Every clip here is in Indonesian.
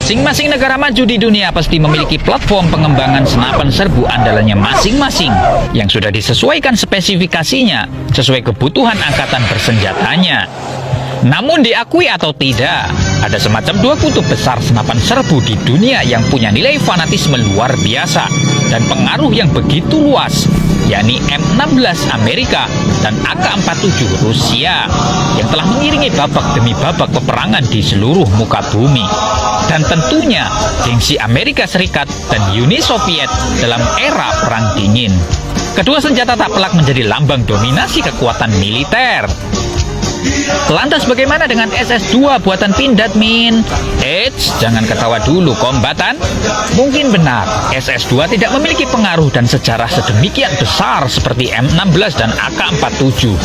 Masing-masing negara maju di dunia pasti memiliki platform pengembangan senapan serbu andalannya masing-masing yang sudah disesuaikan spesifikasinya sesuai kebutuhan angkatan bersenjatanya. Namun diakui atau tidak, ada semacam dua kutub besar senapan serbu di dunia yang punya nilai fanatisme luar biasa dan pengaruh yang begitu luas, yakni M16 Amerika dan AK-47 Rusia yang telah mengiringi babak demi babak peperangan di seluruh muka bumi. Dan tentunya gengsi Amerika Serikat dan Uni Soviet dalam era Perang Dingin. Kedua senjata tak pelak menjadi lambang dominasi kekuatan militer. Lantas bagaimana dengan SS2 buatan Pindad, Min? Eits, jangan ketawa dulu, kombatan. Mungkin benar, SS2 tidak memiliki pengaruh dan sejarah sedemikian besar seperti M16 dan AK-47.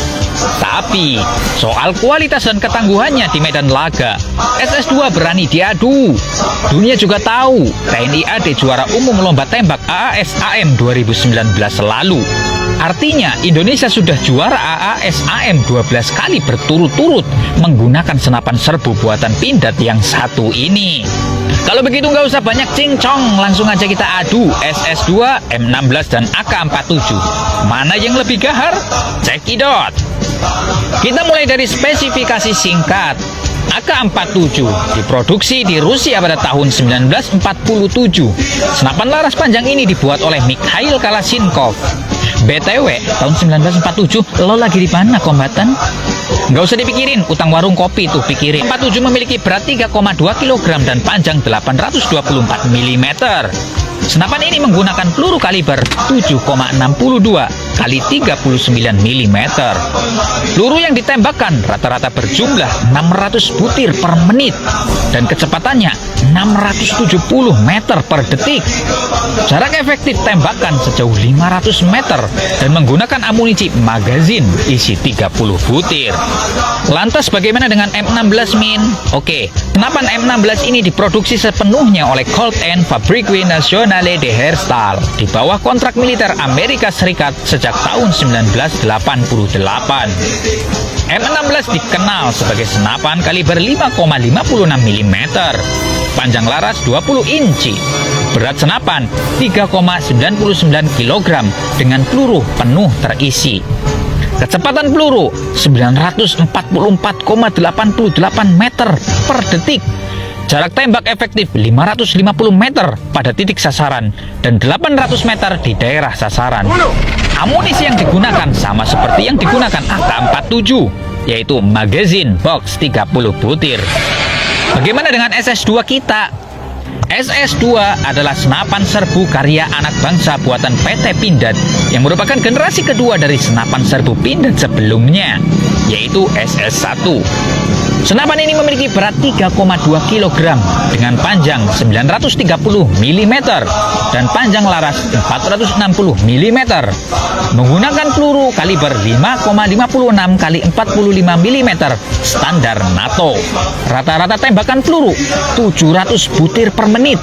Tapi, soal kualitas dan ketangguhannya di medan laga, SS2 berani diadu. Dunia juga tahu, TNI AD juara umum lomba tembak AASAM 2019 lalu. Artinya, Indonesia sudah juara AASAM 12 kali berturut-turut menggunakan senapan serbu buatan Pindad yang satu ini. Kalau begitu nggak usah banyak cincong, langsung aja kita adu SS2, M16, dan AK-47. Mana yang lebih gahar? Cekidot! Kita mulai dari spesifikasi singkat. AK-47 diproduksi di Rusia pada tahun 1947. Senapan laras panjang ini dibuat oleh Mikhail Kalashnikov. BTW, tahun 1947, lo lagi di mana, kombatan? Nggak usah dipikirin, utang warung kopi tuh pikirin. 47 memiliki berat 3,2 kg dan panjang 824 mm. Senapan ini menggunakan peluru kaliber 7,62 kali 39 mm. Peluru yang ditembakkan rata-rata berjumlah 600 butir per menit dan kecepatannya 670 meter per detik. Jarak efektif tembakan sejauh 500 meter dan menggunakan amunisi magazin isi 30 butir. Lantas bagaimana dengan M16, Min? Oke, senapan M16 ini diproduksi sepenuhnya oleh Colt & Fabrique Nationale de Herstal di bawah kontrak militer Amerika Serikat sejak tahun 1988. M16 dikenal sebagai senapan kaliber 5,56 mm, panjang laras 20 inci, berat senapan 3,99 kg dengan peluru penuh terisi. Kecepatan peluru 944,88 meter per detik. Jarak tembak efektif 550 meter pada titik sasaran dan 800 meter di daerah sasaran. Amunisi yang digunakan sama seperti yang digunakan AK-47, yaitu magazin box 30 butir. Bagaimana dengan SS2 kita? SS2 adalah senapan serbu karya anak bangsa buatan PT Pindad yang merupakan generasi kedua dari senapan serbu Pindad sebelumnya, yaitu SS1. Senapan ini memiliki berat 3,2 kg dengan panjang 930 mm dan panjang laras 460 mm. Menggunakan peluru kaliber 5,56 kali 45 mm standar NATO. Rata-rata tembakan peluru 700 butir per menit.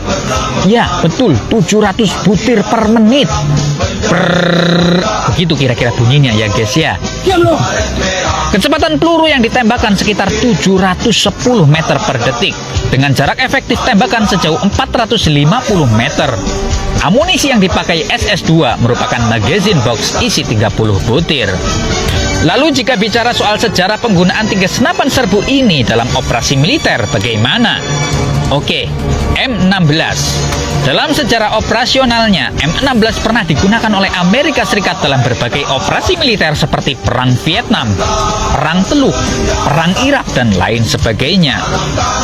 Ya, betul, 700 butir per menit. Begitu kira-kira bunyinya ya, guys ya. Kecepatan peluru yang ditembakkan sekitar 710 meter per detik dengan jarak efektif tembakan sejauh 450 meter. Amunisi yang dipakai SS2 merupakan magazin box isi 30 butir. Lalu jika bicara soal sejarah penggunaan tiga senapan serbu ini dalam operasi militer, bagaimana? Oke, M16. Dalam sejarah operasionalnya, M16 pernah digunakan oleh Amerika Serikat dalam berbagai operasi militer seperti Perang Vietnam, Perang Teluk, Perang Irak, dan lain sebagainya.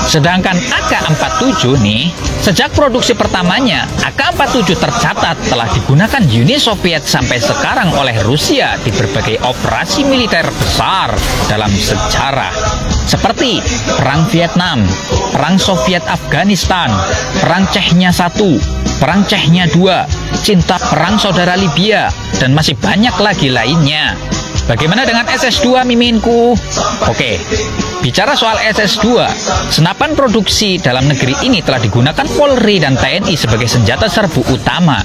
Sedangkan AK-47 nih, sejak produksi pertamanya, AK-47 tercatat telah digunakan Uni Soviet sampai sekarang oleh Rusia di berbagai operasi militer besar dalam sejarah. Seperti Perang Vietnam, Perang Soviet Afghanistan, Perang Chechnya I, Perang Chechnya II, Cinta Perang Saudara Libya, dan masih banyak lagi lainnya. Bagaimana dengan SS2 miminku? Oke, bicara soal SS2, senapan produksi dalam negeri ini telah digunakan Polri dan TNI sebagai senjata serbu utama.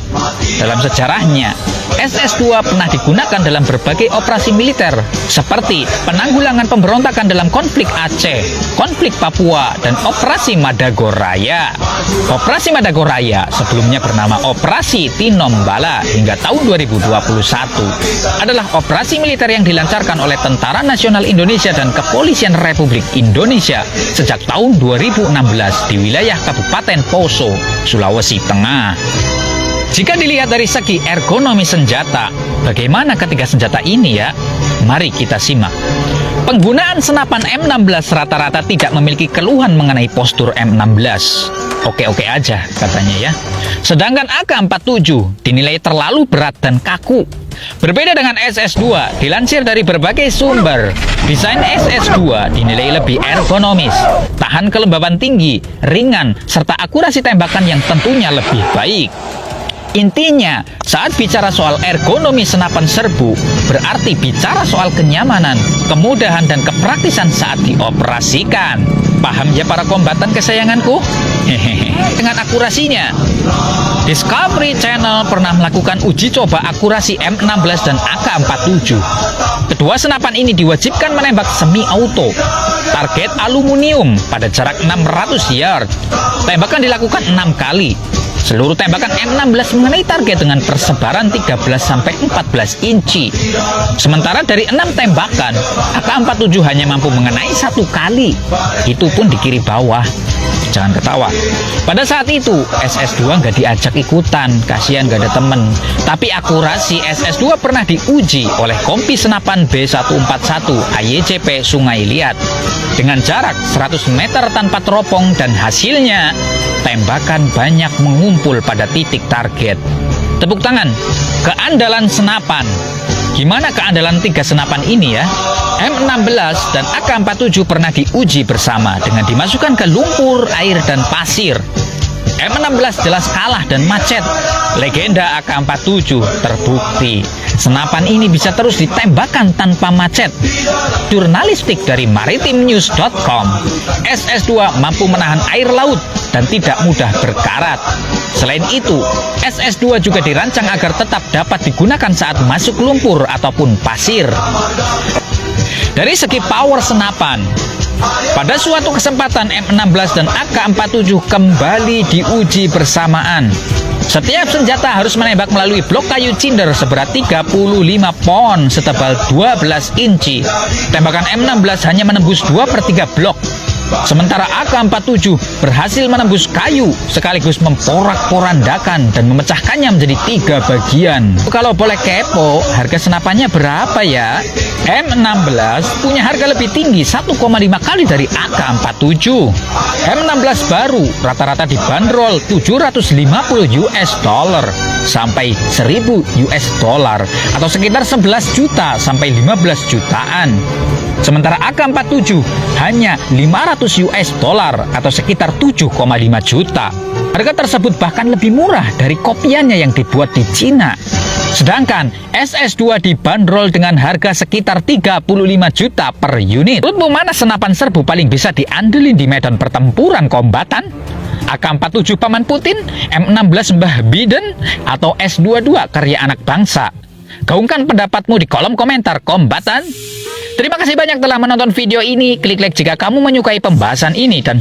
Dalam sejarahnya, SS2 pernah digunakan dalam berbagai operasi militer seperti penanggulangan pemberontakan dalam konflik Aceh, konflik Papua, dan Operasi Madagoraya. Operasi Madagoraya sebelumnya bernama Operasi Tinombala hingga tahun 2021 adalah operasi militer yang dilancarkan oleh Tentara Nasional Indonesia dan Kepolisian Republik Indonesia sejak tahun 2016 di wilayah Kabupaten Poso, Sulawesi Tengah. Jika dilihat dari segi ergonomi senjata, bagaimana ketiga senjata ini ya? Mari kita simak. Penggunaan senapan M16 rata-rata tidak memiliki keluhan mengenai postur M16. Oke-oke aja katanya ya. Sedangkan AK-47 dinilai terlalu berat dan kaku. Berbeda dengan SS2, dilansir dari berbagai sumber, desain SS2 dinilai lebih ergonomis, tahan kelembaban tinggi, ringan, serta akurasi tembakan yang tentunya lebih baik. Intinya, saat bicara soal ergonomi senapan serbu, berarti bicara soal kenyamanan, kemudahan, dan kepraktisan saat dioperasikan. Paham ya para kombatan kesayanganku? Hehehe. Dengan akurasinya, Discovery Channel pernah melakukan uji coba akurasi M16 dan AK-47. Kedua senapan ini diwajibkan menembak semi-auto, target aluminium pada jarak 600 yard. Tembakan dilakukan 6 kali. Seluruh tembakan M16 mengenai target dengan persebaran 13-14 inci. Sementara dari 6 tembakan, AK-47 hanya mampu mengenai 1 kali. Itu pun di kiri bawah. Jangan ketawa. Pada saat itu, SS2 nggak diajak ikutan, kasihan nggak ada temen. Tapi akurasi SS2 pernah diuji oleh kompi senapan B141 AYCP Sungai Liat dengan jarak 100 meter tanpa teropong, dan hasilnya tembakan banyak mengumpul pada titik target. Tepuk tangan, keandalan senapan. Gimana keandalan tiga senapan ini ya? M16 dan AK-47 pernah diuji bersama dengan dimasukkan ke lumpur, air, dan pasir. M16 jelas kalah dan macet. Legenda AK-47 terbukti. Senapan ini bisa terus ditembakkan tanpa macet. Jurnalistik dari maritimnews.com, SS2 mampu menahan air laut dan tidak mudah berkarat. Selain itu, SS2 juga dirancang agar tetap dapat digunakan saat masuk lumpur ataupun pasir. Dari segi power senapan, pada suatu kesempatan M16 dan AK-47 kembali diuji bersamaan. Setiap senjata harus menembak melalui blok kayu cinder seberat 35 pon setebal 12 inci. Tembakan M16 hanya menembus 2/3 blok. Sementara AK-47 berhasil menembus kayu sekaligus memporak-porandakan dan memecahkannya menjadi 3 bagian. Kalau boleh kepo, harga senapannya berapa ya? M16 punya harga lebih tinggi 1,5 kali dari AK-47. M16 baru rata-rata dibanderol $750 sampai $1.000 atau sekitar 11 juta sampai 15 jutaan. Sementara AK-47 hanya $500 atau sekitar 7,5 juta. Harga tersebut bahkan lebih murah dari kopiannya yang dibuat di Cina. Sedangkan SS2 dibanderol dengan harga sekitar 35 juta per unit. Menurutmu mana senapan serbu paling bisa diandelin di medan pertempuran kombatan? AK-47 Paman Putin, M16 Mbah Biden, atau S22 karya anak bangsa? Gaungkan pendapatmu di kolom komentar kombatan. Terima kasih banyak telah menonton video ini. Klik like jika kamu menyukai pembahasan ini dan